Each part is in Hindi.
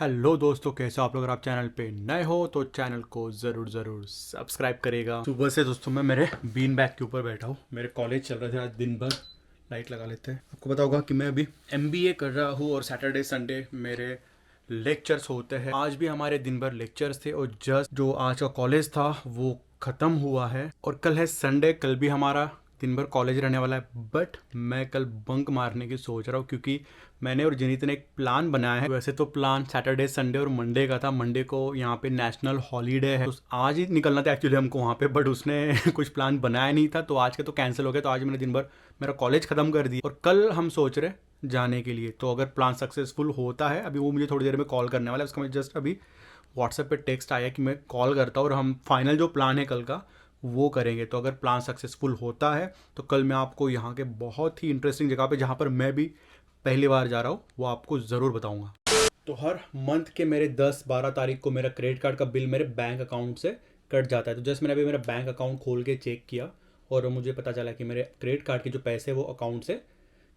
हेलो दोस्तों, कैसे हो आप लोग। अगर आप चैनल पे नए हो तो चैनल को ज़रूर सब्सक्राइब करेगा। सुबह से दोस्तों मैं मेरे बीन बैग के ऊपर बैठा हूँ। मेरे कॉलेज चल रहे थे आज दिन भर। लाइट लगा लेते हैं। आपको पता होगा कि मैं अभी एमबीए कर रहा हूँ और सैटरडे संडे मेरे लेक्चर्स होते हैं। आज भी हमारे दिन भर लेक्चर्स थे और जस्ट जो आज का कॉलेज था वो ख़त्म हुआ है। और कल है संडे, कल भी हमारा दिन भर कॉलेज रहने वाला है। बट मैं कल बंक मारने की सोच रहा हूँ क्योंकि मैंने और जनीत ने एक प्लान बनाया है। वैसे तो प्लान सैटरडे संडे और मंडे का था। मंडे को यहाँ पे नेशनल हॉलीडे है तो आज ही निकलना था एक्चुअली हमको वहाँ पे, बट उसने कुछ प्लान बनाया नहीं था तो आज के तो कैंसिल हो गया। तो आज मैंने दिन भर मेरा कॉलेज खत्म कर दिया और कल हम सोच रहे जाने के लिए। तो अगर प्लान सक्सेसफुल होता है, अभी वो मुझे थोड़ी देर में कॉल करने वाला है। उसका मैं जस्ट अभी व्हाट्सएप पे टेक्स्ट आया कि मैं कॉल करता हूँ और हम फाइनल जो प्लान है कल का वो करेंगे। तो अगर प्लान सक्सेसफुल होता है तो कल मैं आपको यहाँ के बहुत ही इंटरेस्टिंग जगह पे, जहाँ पर मैं भी पहली बार जा रहा हूँ, वो आपको ज़रूर बताऊँगा। तो हर मंथ के मेरे 10-12 तारीख को मेरा क्रेडिट कार्ड का बिल मेरे बैंक अकाउंट से कट जाता है। तो जस्ट मैंने अभी मेरा बैंक अकाउंट खोल के चेक किया और मुझे पता चला कि मेरे क्रेडिट कार्ड के जो पैसे वो अकाउंट से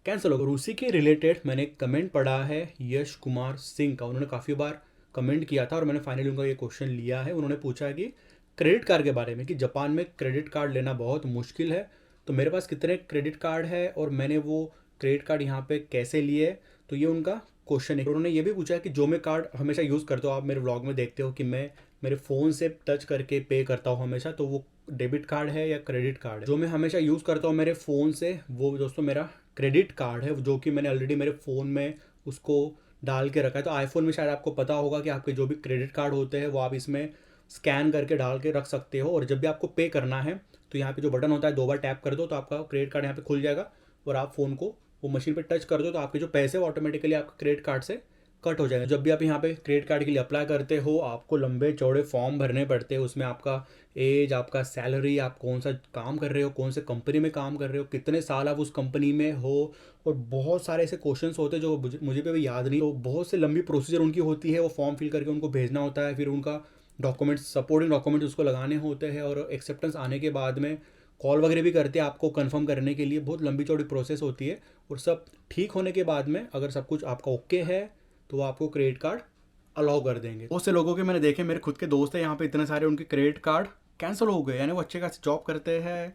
कैंसिल हो गए। और उसी के रिलेटेड मैंने एक कमेंट पढ़ा है यश कुमार सिंह का। उन्होंने काफ़ी बार कमेंट किया था और मैंने फाइनली उनका ये क्वेश्चन लिया है। उन्होंने पूछा है कि क्रेडिट कार्ड के बारे में, कि जापान में क्रेडिट कार्ड लेना बहुत मुश्किल है, तो मेरे पास कितने क्रेडिट कार्ड है और मैंने वो क्रेडिट कार्ड यहाँ पे कैसे लिए। तो ये उनका क्वेश्चन है। उन्होंने ये भी पूछा है कि जो मैं कार्ड हमेशा यूज़ करता हूँ, आप मेरे व्लॉग में देखते हो कि मैं मेरे फ़ोन से टच करके पे करता हूँ हमेशा, तो वो डेबिट कार्ड है या क्रेडिट कार्ड है। जो मैं हमेशा यूज़ करता हूँ मेरे फ़ोन से, वो दोस्तों मेरा क्रेडिट कार्ड है, जो कि मैंने ऑलरेडी मेरे फ़ोन में उसको डाल के रखा है। तो आईफोन में शायद आपको पता होगा कि आपके जो भी क्रेडिट कार्ड होते हैं वो आप इसमें स्कैन करके डाल के रख सकते हो। और जब भी आपको पे करना है तो यहाँ पे जो बटन होता है 2 बार टैप कर दो तो आपका क्रेडिट कार्ड यहाँ पे खुल जाएगा और आप फ़ोन को वो मशीन पे टच कर दो तो आपके जो पैसे वो ऑटोमेटिकली आपके क्रेडिट कार्ड से कट हो जाएगा। जब भी आप यहाँ पे क्रेडिट कार्ड के लिए अप्लाई करते हो आपको लंबे चौड़े फॉर्म भरने पड़ते हैं। उसमें आपका एज, आपका सैलरी, आप कौन सा काम कर रहे हो, कौन से कंपनी में काम कर रहे हो, कितने साल आप उस कंपनी में हो, और बहुत सारे ऐसे क्वेश्चंस होते हैं जो मुझे भी अभी याद नहीं। तो बहुत से लंबी प्रोसीजर उनकी होती है। वो फॉर्म फिल करके उनको भेजना होता है, फिर उनका डॉक्यूमेंट्स, सपोर्टिंग डॉक्यूमेंट्स उसको लगाने होते हैं और एक्सेप्टेंस आने के बाद में कॉल वगैरह भी करते हैं आपको कंफर्म करने के लिए। बहुत लंबी चौड़ी प्रोसेस होती है और सब ठीक होने के बाद में अगर सब कुछ आपका ओके है तो वो आपको क्रेडिट कार्ड अलाउ कर देंगे। बहुत से लोगों के मैंने देखे, मेरे खुद के दोस्त हैं यहाँ पे, इतने सारे उनके क्रेडिट कार्ड कैंसिल हो गए। यानी वो अच्छे खासे जॉब करते हैं,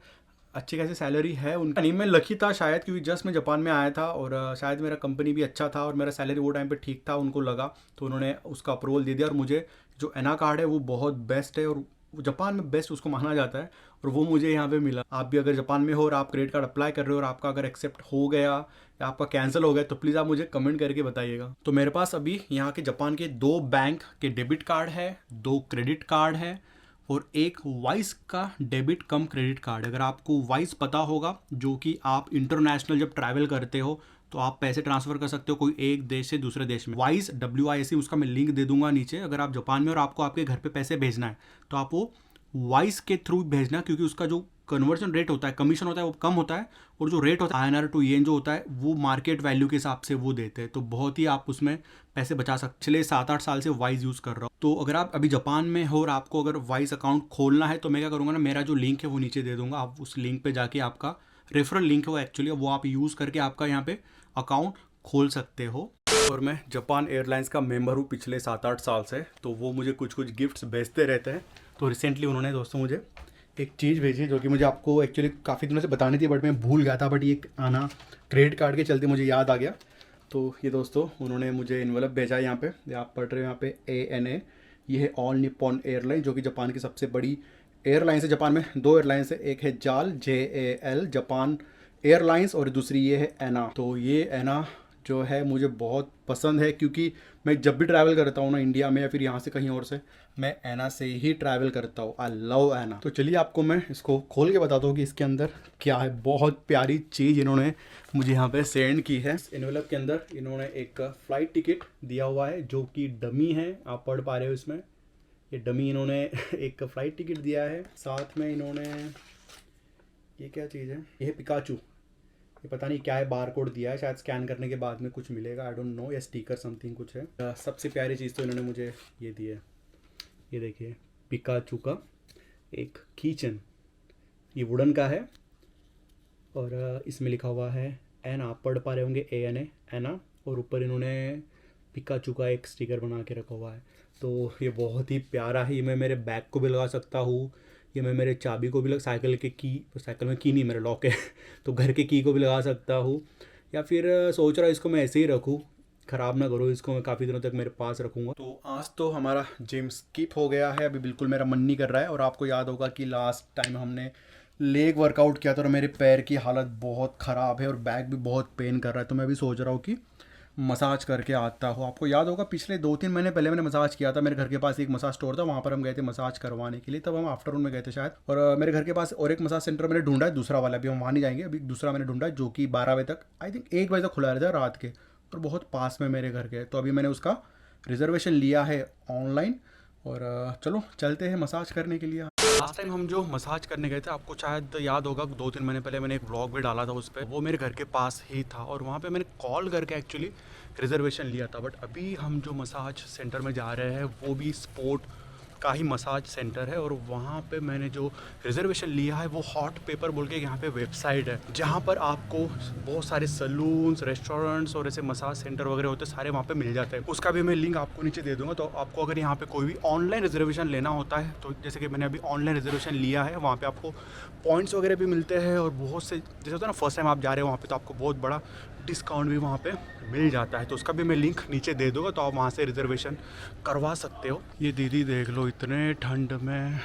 अच्छी खासी सैलरी है उनका। नहीं, मैं लकी था शायद, क्योंकि जस्ट मैं जापान में आया था और शायद मेरा कंपनी भी अच्छा था और मेरा सैलरी वो टाइम पे ठीक था। उनको लगा तो उन्होंने उसका अप्रूवल दे दिया और मुझे जो एना कार्ड है वो बहुत बेस्ट है और जापान में बेस्ट उसको माना जाता है और वो मुझे यहाँ पे मिला। आप भी अगर जापान में हो और आप क्रेडिट कार्ड अप्लाई कर रहे हो और आपका अगर एक्सेप्ट हो गया या आपका कैंसिल हो गया तो प्लीज़ आप मुझे कमेंट करके बताइएगा। तो मेरे पास अभी यहाँ के जापान के 2 बैंक के डेबिट कार्ड है, 2 क्रेडिट कार्ड है और एक वाइस का डेबिट कम क्रेडिट कार्ड। अगर आपको वाइस पता होगा, जो कि आप इंटरनेशनल जब ट्रैवल करते हो तो आप पैसे ट्रांसफ़र कर सकते हो कोई एक देश से दूसरे देश में। वाइस WIC, उसका मैं लिंक दे दूंगा नीचे। अगर आप जापान में और आपको आपके घर पे पैसे भेजना है तो आप वो वाइस के थ्रू भेजना, क्योंकि उसका जो कन्वर्जन रेट होता है, कमीशन होता है, वो कम होता है और जो रेट होता है INR टू येन जो होता है वो मार्केट वैल्यू के हिसाब से वो देते हैं। तो बहुत ही आप उसमें पैसे बचा सकते। पिछले 7-8 साल से वाइस यूज़ कर रहा हूँ। तो अगर आप अभी जापान में हो और आपको अगर वाइस अकाउंट खोलना है तो मैं क्या करूँगा ना, मेरा जो लिंक है वो नीचे दे दूँगा। आप उस लिंक पर जाके, आपका रेफरल लिंक है वो एक्चुअली, वो आप यूज़ करके आपका यहाँ पे अकाउंट खोल सकते हो। और मैं जापान एयरलाइंस का मेंबर हूँ पिछले 7-8 साल से, तो वो मुझे कुछ कुछ गिफ्ट्स भेजते रहते हैं। तो रिसेंटली उन्होंने दोस्तों मुझे एक चीज़ भेजी जो कि मुझे आपको एक्चुअली काफ़ी दिनों से बतानी थी बट मैं भूल गया था। बट ये आना क्रेडिट कार्ड के चलते मुझे याद आ गया। तो ये दोस्तों उन्होंने मुझे इन्वेलप भेजा है। यहाँ पे आप पढ़ रहे हो, यहाँ पे ANA, ये है ऑल निप्पॉन एयरलाइन, जो कि जापान की सबसे बड़ी एयरलाइंस है। जापान में 2 एयरलाइंस है, एक है JAL जापान एयरलाइंस और दूसरी ये है एना। तो ये एना जो है मुझे बहुत पसंद है, क्योंकि मैं जब भी ट्रैवल करता हूँ ना इंडिया में या फिर यहाँ से कहीं और से, मैं एना से ही ट्रैवल करता हूँ। आई लव एना। तो चलिए आपको मैं इसको खोल के बताता हूँ कि इसके अंदर क्या है। बहुत प्यारी चीज़ इन्होंने मुझे यहाँ पे सेंड की है। इस एनवेलप के अंदर इन्होंने एक फ़्लाइट टिकट दिया हुआ है जो कि डमी है, आप पढ़ पा रहे हो इसमें। ये डमी इन्होंने एक फ़्लाइट टिकट दिया है। साथ में इन्होंने, ये क्या चीज़ है, ये है पिकाचू। ये पता नहीं क्या है, बार कोड दिया है, शायद स्कैन करने के बाद में कुछ मिलेगा, आई डोंट नो, या स्टिकर समथिंग कुछ है। सबसे प्यारी चीज़ तो इन्होंने मुझे ये दी है। ये देखिए, पिकाचू का एक कीचेन, ये वुडन का है और इसमें लिखा हुआ है एना, आप पढ़ पा रहे होंगे ANA, एना। और ऊपर इन्होंने पिकाचू का एक स्टिकर बना के रखा हुआ है। तो ये बहुत ही प्यारा है। ये मैं मेरे बैग को भी लगा सकता हूँ, ये मैं मेरे चाबी को भी लग, साइकिल के की, साइकिल में की नहीं, मेरे लॉक है तो घर के की को भी लगा सकता हूँ। या फिर सोच रहा हूँ इसको मैं ऐसे ही रखूँ, ख़राब ना करूँ इसको, मैं काफ़ी दिनों तक मेरे पास रखूँगा। तो आज तो हमारा जिम स्किप हो गया है, अभी बिल्कुल मेरा मन नहीं कर रहा है। और आपको याद होगा कि लास्ट टाइम हमने लेग वर्कआउट किया था और मेरे पैर की हालत बहुत ख़राब है और बैक भी बहुत पेन कर रहा है। तो मैं भी सोच रहा हूँ कि मसाज करके आता हूँ। आपको याद होगा पिछले 2-3 महीने पहले मैंने मसाज किया था, मेरे घर के पास एक मसाज स्टोर था, वहाँ पर हम गए थे मसाज करवाने के लिए। तब हम आफ्टरनून में गए थे शायद। और मेरे घर के पास और एक मसाज सेंटर मैंने ढूंढा है, दूसरा वाला, अभी हम वहाँ नहीं जाएंगे, अभी दूसरा मैंने ढूंढा है जो कि 12 बजे तक, आई थिंक 1 बजे तक खुला रहता है रात के, और बहुत पास में मेरे घर के। तो अभी मैंने उसका रिजर्वेशन लिया है ऑनलाइन, और चलो चलते हैं मसाज करने के लिए। लास्ट टाइम हम जो मसाज करने गए थे, आपको शायद याद होगा 2-3 महीने पहले मैंने एक व्लॉग भी डाला था उस पर, वो मेरे घर के पास ही था और वहाँ पे मैंने कॉल करके एक्चुअली रिजर्वेशन लिया था। बट अभी हम जो मसाज सेंटर में जा रहे हैं वो भी स्पोर्ट का ही मसाज सेंटर है, और वहाँ पे मैंने जो रिजर्वेशन लिया है वो हॉट पेपर बोल के यहाँ पे वेबसाइट है, जहाँ पर आपको बहुत सारे सलून्स, रेस्टोरेंट्स और ऐसे मसाज सेंटर वगैरह होते हैं, सारे वहाँ पे मिल जाते हैं। उसका भी मैं लिंक आपको नीचे दे दूँगा। तो आपको अगर यहाँ पे कोई भी ऑनलाइन रिजर्वेशन लेना होता है, तो जैसे कि मैंने अभी ऑनलाइन रिजर्वेशन लिया है, वहाँ पर आपको पॉइंट्स वगैरह भी मिलते हैं, और बहुत से जैसे होता है ना फर्स्ट टाइम आप जा रहे हो वहाँ पर, तो आपको बहुत बड़ा डिस्काउंट भी वहाँ पे मिल जाता है। तो उसका भी मैं लिंक नीचे दे दूँगा, तो आप वहाँ से रिजर्वेशन करवा सकते हो। ये दीदी देख लो, इतने ठंड में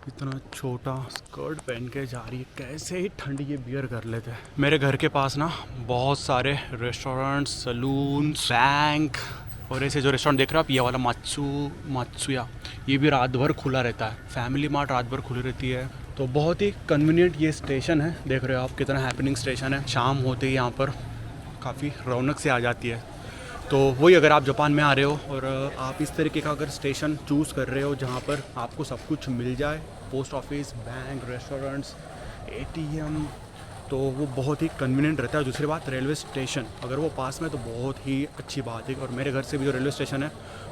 इतना छोटा स्कर्ट पहन के जा रही है, कैसे ही ठंड ये बियर कर लेते हैं। मेरे घर के पास ना बहुत सारे रेस्टोरेंट्स, सलून्स, बैंक और ऐसे जो रेस्टोरेंट देख रहे हो आप, ये वाला मात्सुया, ये भी रात भर खुला रहता है। फैमिली मार्ट रात भर खुली रहती है। तो बहुत ही कन्वीनियंट ये स्टेशन है, देख रहे हो आप कितना हैपनिंग स्टेशन है। शाम होते ही यहाँ पर काफ़ी रौनक से आ जाती है। तो वही, अगर आप जापान में आ रहे हो और आप इस तरीके का अगर स्टेशन चूज़ कर रहे हो जहाँ पर आपको सब कुछ मिल जाए, post office, bank, restaurants, ATM, तो वो बहुत ही कन्वीनियंट रहता है। दूसरी बात, रेलवे स्टेशन अगर वो पास में तो बहुत ही अच्छी बात है। और मेरे घर से भी जो रेलवे स्टेशन है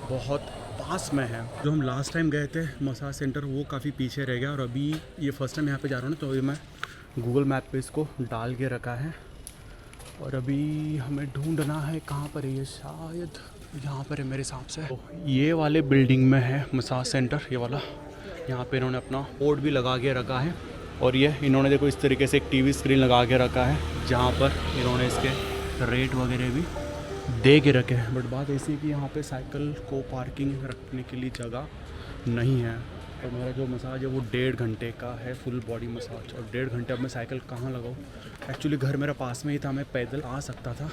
बहुत पास में है। जो हम लास्ट टाइम गए थे मसाज सेंटर, वो काफ़ी पीछे रह गया, और अभी ये फर्स्ट टाइम यहाँ पे जा रहा हूँ ना, तो अभी मैं गूगल मैप पे इसको डाल के रखा है। और अभी हमें ढूंढना है कहाँ पर है ये, शायद यहाँ पर है मेरे हिसाब से। तो ये वाले बिल्डिंग में है मसाज सेंटर, ये वाला। यहाँ पे इन्होंने अपना बोर्ड भी लगा के रखा है, और ये इन्होंने देखो इस तरीके से एक टीवी स्क्रीन लगा के रखा है, जहाँ पर इन्होंने इसके रेट वगैरह भी दे के रखे हैं। बट बात ऐसी है कि यहाँ पे साइकिल को पार्किंग रखने के लिए जगह नहीं है। और मेरा जो मसाज है वो 1.5 घंटे का है, फुल बॉडी मसाज, और 1.5 घंटे अब मैं साइकिल कहाँ लगाऊँ। एक्चुअली घर मेरा पास में ही था, मैं पैदल आ सकता था,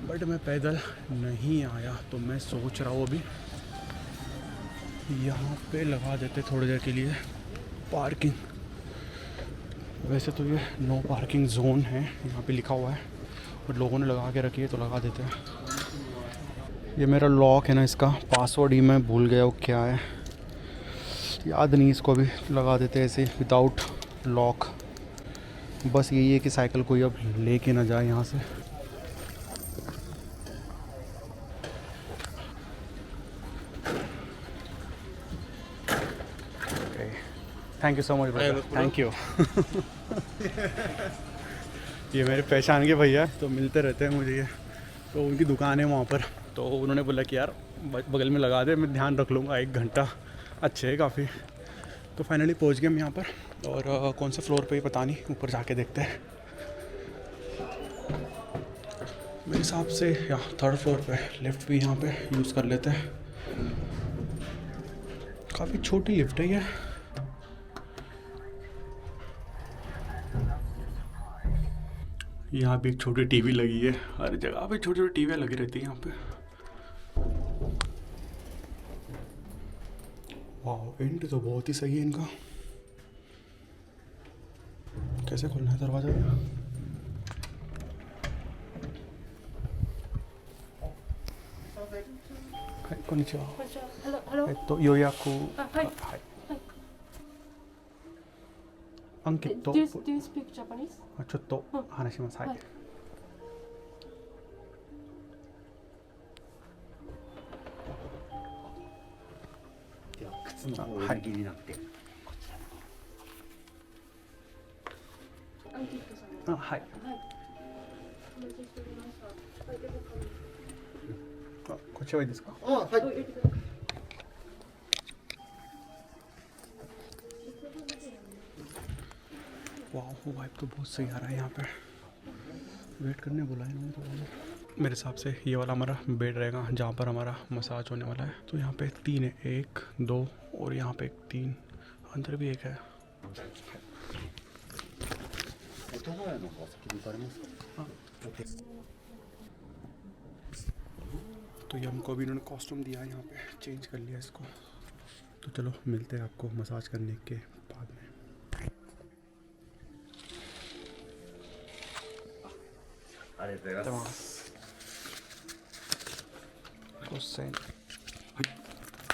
बट मैं पैदल नहीं आया। तो मैं सोच रहा हूँ अभी यहाँ पे लगा देते थोड़ी देर के लिए पार्किंग। वैसे तो ये नो पार्किंग जोन है यहाँ पे लिखा हुआ है, बट लोगों ने लगा के रखी है तो लगा देते हैं। ये मेरा लॉक है ना, इसका पासवर्ड ही मैं भूल गया वो क्या है, याद नहीं। इसको भी लगा देते ऐसे विदाउट लॉक। बस यही है कि साइकिल कोई अब लेके ना जाए यहाँ से। थैंक यू सो मच भैया, थैंक यू ये मेरे पहचान के भैया, तो मिलते रहते हैं मुझे ये। तो उनकी दुकान है वहाँ पर, तो उन्होंने बोला कि यार बगल में लगा दे, मैं ध्यान रख लूँगा 1 घंटा। अच्छे है काफ़ी। तो फाइनली पहुँच गए हम यहाँ पर, और कौन से फ्लोर पे ही पता नहीं, ऊपर जाके देखते हैं। मेरे हिसाब से या 3rd फ्लोर पे, लिफ्ट भी यहाँ पे यूज़ कर लेते हैं। काफ़ी छोटी लिफ्ट है ये। यहाँ भी एक छोटी टीवी लगी है, हर जगह पे छोटी छोटी टीवियाँ लगी रहती है यहाँ पे। वाह, एंड तो बहुत ही सही है इनका। कैसे खोलना है दरवाज़ा? हाय, konnichiwa. Hello. 予約、はい。はい。アンケート、 Do you speak Japanese? ちょっと話します。はい。はい。では靴の方をお脱ぎになって、アンティークさんの。はい。はい。お待ちしておりました。はい、では कुछ है इसका। あ、はい。 वाह वाइब तो बहुत सही आ रहा है यहाँ पे। वेट करने बोला है इन्होंने थोड़ा। मेरे हिसाब से ये वाला हमारा बेड रहेगा जहाँ पर हमारा मसाज होने वाला है। तो यहाँ पे 3 है, 1 2 और यहाँ पे 3, अंदर भी 1 है। お互いの方先に行かれますか。 तो ये हमको अभी इन्होंने कॉस्ट्यूम दिया है, यहाँ पे चेंज कर लिया इसको। तो चलो मिलते हैं आपको मसाज करने के बाद में। ありがとうございます。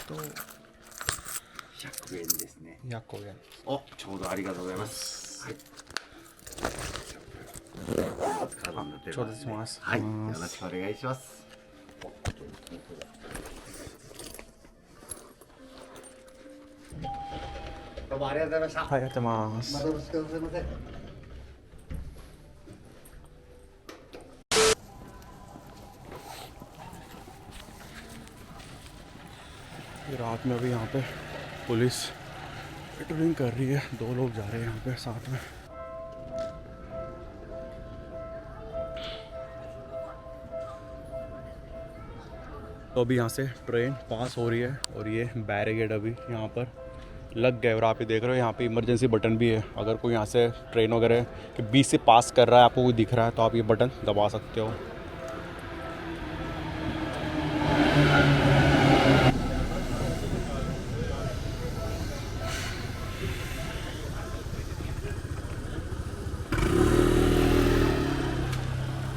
तो 100円ですね。 100円。 お、ちょうどありがとうございます。はい。カードになってますね。頂戴します。はい。よろしくお願いします。どうもありがとうございました。はい、ありがとうございます。またよろしくございません。 रात में अभी यहाँ पे पुलिस पेट्रोलिंग कर रही है, 2 लोग जा रहे हैं यहाँ पे साथ में। तो अभी यहाँ से ट्रेन पास हो रही है और ये बैरिकेड अभी यहाँ पर लग गए और आप ये देख रहे हो यहाँ पे इमरजेंसी बटन भी है। अगर कोई यहाँ से ट्रेन वगैरह के बीच से पास कर रहा है, आपको कोई दिख रहा है, तो आप ये बटन दबा सकते हो।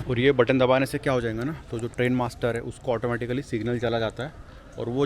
और ये बटन दबाने से क्या हो जाएगा ना, तो जो ट्रेन मास्टर है उसको ऑटोमेटिकली सिग्नल चला जाता है और वो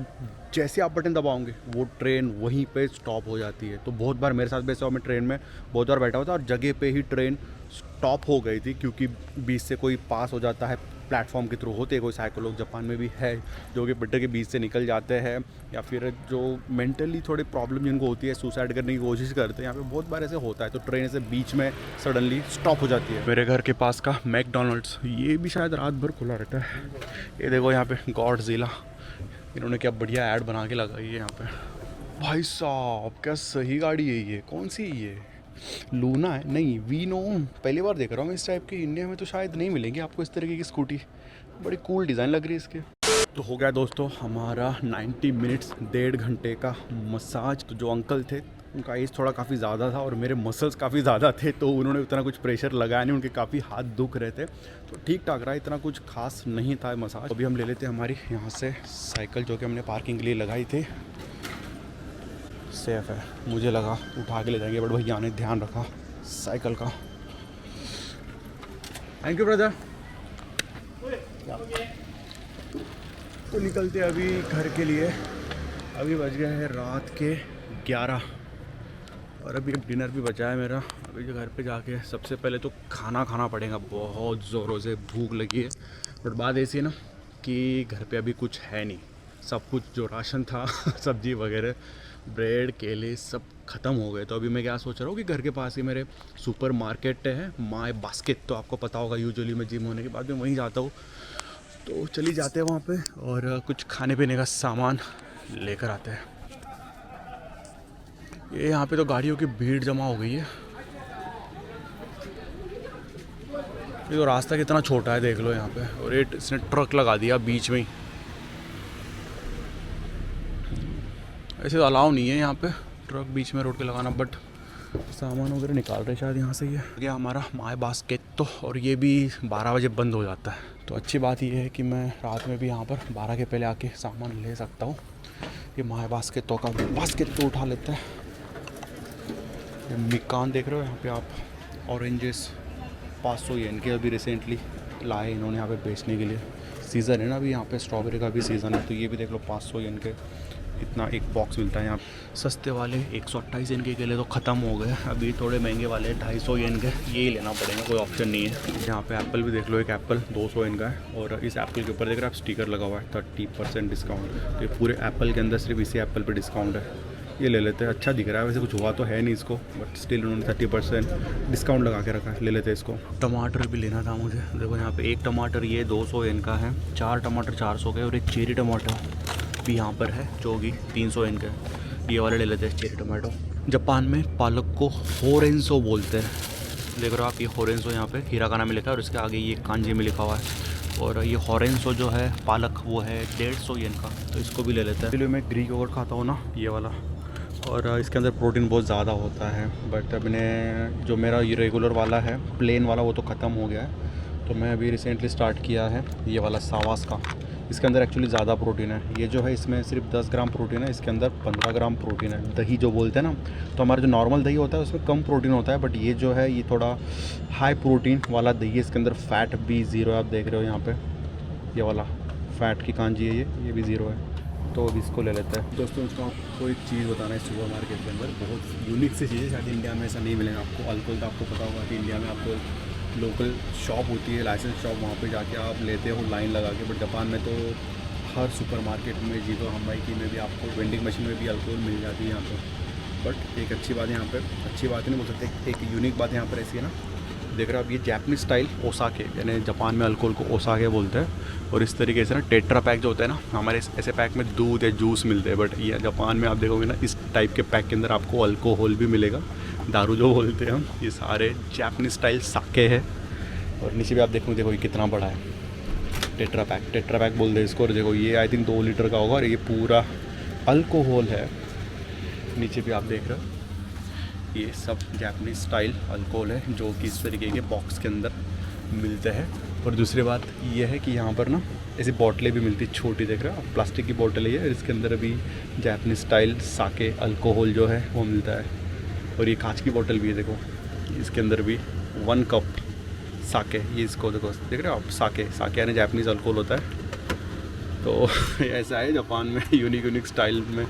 जैसे आप बटन दबाओगे वो ट्रेन वहीं पे स्टॉप हो जाती है। तो बहुत बार मेरे साथ भी ऐसा हुआ, मैं ट्रेन में बहुत बार बैठा हुआ था और जगह पे ही ट्रेन स्टॉप हो गई थी, क्योंकि बीच से कोई पास हो जाता है, प्लेटफॉर्म के थ्रू होते हैं कोई साइकिल लोग, जापान में भी है जो कि पट्टे के बीच से निकल जाते हैं, या फिर जो मेंटली थोड़ी प्रॉब्लम जिनको होती है सुसाइड करने की कोशिश करते हैं। यहाँ पे बहुत बार ऐसे होता है, तो ट्रेन से बीच में सडनली स्टॉप हो जाती है। मेरे घर के पास का मैकडोनल्ड्स, ये भी शायद रात भर खुला रहता है। ये देखो यहाँ पे गॉडजिला, इन्होंने क्या बढ़िया ऐड बना के लगाई है यहाँ पे। भाई साहब क्या सही गाड़ी है ये, कौन सी है ये? लूना है? नहीं, वीनो। पहली बार देख रहा हूँ इस टाइप की, इंडिया में तो शायद नहीं मिलेंगी आपको इस तरीके की स्कूटी। बड़ी कूल डिज़ाइन लग रही है इसके। तो हो गया दोस्तों हमारा 90 मिनट्स, 1.5 घंटे का मसाज। तो जो अंकल थे उनका एज थोड़ा काफ़ी ज़्यादा था और मेरे मसल्स काफ़ी ज़्यादा थे, तो उन्होंने उतना कुछ प्रेशर लगाया नहीं, उनके काफ़ी हाथ दुख रहे थे। तो ठीक ठाक रहा, इतना कुछ खास नहीं था मसाज। अभी हम ले लेते हैं हमारी यहाँ से साइकिल, जो कि हमने पार्किंग के लिए लगाई थी। सेफ है, मुझे लगा उठा के ले जाएंगे, बट भैया ने ध्यान रखा साइकिल का। Thank you brother. तो निकलते अभी घर के लिए। अभी बज गए हैं रात के 11 और अभी डिनर भी बचा है मेरा। अभी जो घर पे जाके सबसे पहले तो खाना खाना पड़ेगा, बहुत ज़ोरों से भूख लगी है। बट बात ऐसी है ना कि घर पे अभी कुछ है नहीं, सब कुछ जो राशन था सब्जी वगैरह, ब्रेड, केले सब ख़त्म हो गए। तो अभी मैं क्या सोच रहा हूँ कि घर के पास ही मेरे सुपर मार्केट है, माय बास्केट, तो आपको पता होगा यूजुअली मैं जिम होने के बाद में वहीं जाता हूँ। तो चली जाते हैं वहाँ पे और कुछ खाने पीने का सामान लेकर आते हैं। ये यहाँ पे तो गाड़ियों की भीड़ जमा हो गई है। ये तो रास्ता कितना छोटा है देख लो यहाँ पे, और ये इसने ट्रक लगा दिया बीच में ही। ऐसे तो अलाउ नहीं है यहाँ पे ट्रक बीच में रोड के लगाना, बट सामान वगैरह निकाल रहे शायद यहाँ से। ये गया हमारा माय बास्केट तो, और ये भी 12 बजे बंद हो जाता है। तो अच्छी बात ये है कि मैं रात में भी यहाँ पर 12 के पहले आके सामान ले सकता हूँ। ये माय बास्केट तो का बास्केट तो उठा लेते हैं। ये मिकान देख रहे हो यहाँ पे आप, ऑरेंजेस 500 येन के अभी रिसेंटली लाए इन्होंने यहाँ पे बेचने के लिए। सीज़न है ना अभी यहाँ पे, स्ट्रॉबेरी का भी सीज़न है। तो ये भी देख लो 500 येन के इतना एक बॉक्स मिलता है यहाँ। सस्ते वाले 128 येन के केले तो ख़त्म हो गए, अभी थोड़े महंगे वाले 250 येन के, ये ही लेना पड़ेगा, कोई ऑप्शन नहीं है। यहाँ पे एप्पल भी देख लो, एक एप्पल 200 येन का है, और इस एप्पल के ऊपर देख रहे हो आप स्टिकर लगा हुआ है 30% डिस्काउंट। तो ये पूरे एप्पल के अंदर सिर्फ इसी एप्पल पर डिस्काउंट है। ये ले लेते हैं, अच्छा दिख रहा है वैसे, कुछ हुआ तो है नहीं इसको, बट स्टिल उन्होंने 30% डिस्काउंट लगा के रखा है, ले लेते हैं इसको। टमाटर भी लेना था मुझे, देखो यहाँ पे एक टमाटर ये 200 येन का है, 4 टमाटर 400 के, और एक चेरी टमाटर भी यहाँ पर है जो कि 300 येन का है। ये वाले ले लेते हैं चेरी टमाटो। जापान में पालक को होरेंसो बोलते हैं, देख रहे हो आप, ये होरेंसो यहाँ पे हिरागाना में लिखा है और इसके आगे ये कांजी में लिखा हुआ है। और ये होरेंसो जो है पालक वो है 150 येन का, तो इसको भी ले लेते हैं। इसलिए मैं ग्रीक योगर्ट खाता हूँ ना, ये वाला, और इसके अंदर प्रोटीन बहुत ज़्यादा होता है, बट मैंने जो मेरा ये रेगुलर वाला है प्लेन वाला वो तो ख़त्म हो गया है, तो मैं अभी रिसेंटली स्टार्ट किया है ये वाला सावास का। इसके अंदर एक्चुअली ज़्यादा प्रोटीन है, ये जो है इसमें सिर्फ 10 ग्राम प्रोटीन है, इसके अंदर 15 ग्राम प्रोटीन है। दही जो बोलते हैं ना, तो हमारा जो नॉर्मल दही होता है उसमें कम प्रोटीन होता है, बट ये जो है ये थोड़ा हाई प्रोटीन वाला दही है। इसके अंदर फ़ैट भी ज़ीरो है, आप देख रहे हो यहाँ पे, ये वाला फ़ैट की कांजी है, ये भी ज़ीरो है, तो अभी इसको ले लेते हैं। दोस्तों उसको आपको एक चीज़ बताना है, सुपर मार्केट के अंदर बहुत यूनिक सी चीज़ है, शायद इंडिया में ऐसा नहीं मिलेगा आपको। अल्कोहल का आपको पता होगा कि इंडिया में आपको लोकल शॉप होती है, लाइसेंस शॉप, वहाँ पे जाके आप लेते हो लाइन लगा के, बट जापान में तो हर सुपर मार्केट में, जीतो हमाइकी में भी आपको वेंडिंग मशीन में भी अल्कोहल मिल जाती है यहाँ पर। बट एक अच्छी बात यहाँ पे, अच्छी बात नहीं बोल सकते, एक यूनिक बात यहाँ पर ऐसी है ना, देख रहे हो आप, ये जापानीज स्टाइल ओसाके, यानी जापान में अल्कोहल को ओसाके बोलते हैं। और इस तरीके से ना टेट्रा पैक जो होता है ना, हमारे ऐसे पैक में दूध या जूस मिलते हैं, बट ये जापान में आप देखोगे ना, इस टाइप के पैक के अंदर आपको अल्कोहल भी मिलेगा, दारू जो बोलते हैं हम। ये सारे जापानीज स्टाइल साके है, और नीचे भी आप देखो ये कितना बड़ा है, टेट्रा पैक बोलते हैं इसको। और देखो ये आई थिंक 2 लीटर का होगा, और ये पूरा अल्कोहल है। नीचे भी आप देख रहे हो ये सब जापानीज स्टाइल अल्कोहल है, जो कि इस तरीके के बॉक्स के अंदर मिलते हैं। और दूसरी बात ये है कि यहाँ पर ना ऐसी बॉटलें भी मिलती, छोटी, देख रहे हो आप, प्लास्टिक की बॉटल है ये, इसके अंदर अभी जापानीज स्टाइल साके अल्कोहल जो है वो मिलता है। और ये कांच की बॉटल भी है, देखो इसके अंदर भी 1 कप साके, ये इसको देखो, देख रहे हो आप, साके यानी जापानीज अल्कोहल होता है। तो ऐसा है जापान में यूनिक स्टाइल में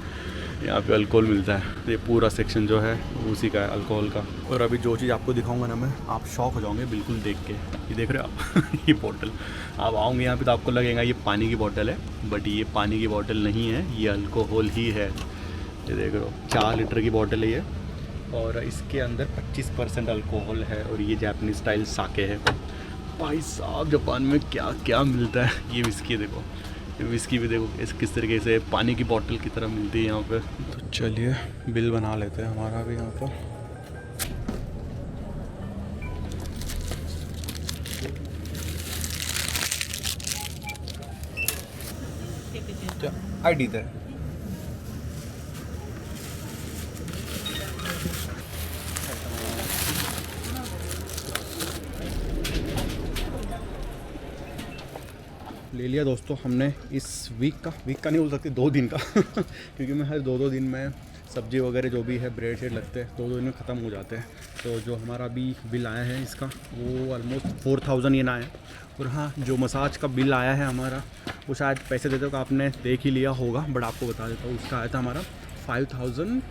यहाँ पे अल्कोहल मिलता है। ये पूरा सेक्शन जो है उसी का है अल्कोहल का। और अभी जो चीज़ आपको दिखाऊंगा ना मैं, आप शॉक हो जाओगे बिल्कुल देख के। ये देख रहे हो आप ये बोतल, आप आओगे यहाँ पे तो आपको लगेगा ये पानी की बोतल है, बट ये पानी की बोतल नहीं है, ये अल्कोहल ही है। ये देख रहे हो 4 लीटर की बोतल है ये, और इसके अंदर 25% अल्कोहल है, और ये जापानीज स्टाइल साके है। भाई साहब जापान में क्या क्या मिलता है। ये विस्की देखो, विस्की भी देखो इस किस तरीके से पानी की बोतल की तरह मिलती है यहाँ पे। तो चलिए बिल बना लेते हैं हमारा भी यहाँ पर। क्या आईडी दे, ले लिया दोस्तों हमने इस वीक का नहीं बोल सकते, 2 दिन का क्योंकि मैं हर 2 दिन में सब्जी वगैरह जो भी है, ब्रेड शेड लगते हैं, 2 दिन में ख़त्म हो जाते हैं। तो जो हमारा अभी बिल आया है इसका, वो ऑलमोस्ट 4000 येन आया है। और हाँ, जो मसाज का बिल आया है हमारा, वो शायद पैसे देते हो आपने देख ही लिया होगा, बट आपको बता देता हूँ, उसका आया था हमारा 5000।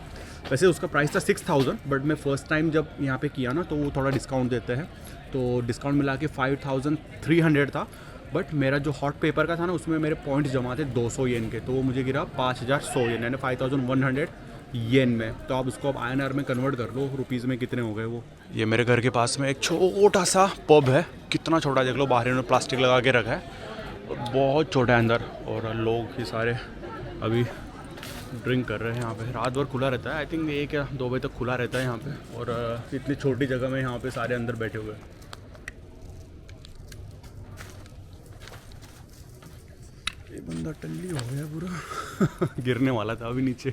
वैसे उसका प्राइस था 6000, बट मैं फ़र्स्ट टाइम जब यहाँ पे किया ना, तो वो थोड़ा डिस्काउंट देते हैं, तो डिस्काउंट मिला के 5300 था। बट मेरा जो हॉट पेपर का था ना, उसमें मेरे पॉइंट्स जमा थे 200 येन के, तो वो मुझे गिरा 5100 येन, यानी 5100 येन में। तो आप उसको अब INR में कन्वर्ट कर लो, रुपीज़ में कितने हो गए वो। ये मेरे घर के पास में एक छोटा सा पब है, कितना छोटा देख लो, बाहर इन्होंने प्लास्टिक लगा के रखा है, और बहुत छोटा है अंदर, और लोग ये सारे अभी ड्रिंक कर रहे हैं यहाँ पे। रात भर खुला रहता है, आई थिंक 1 या 2 बजे तक खुला रहता है यहाँ पे, और इतनी छोटी जगह में यहाँ पे सारे अंदर बैठे हुए हैं। ये बंदा टल्ली हो गया पूरा गिरने वाला था अभी नीचे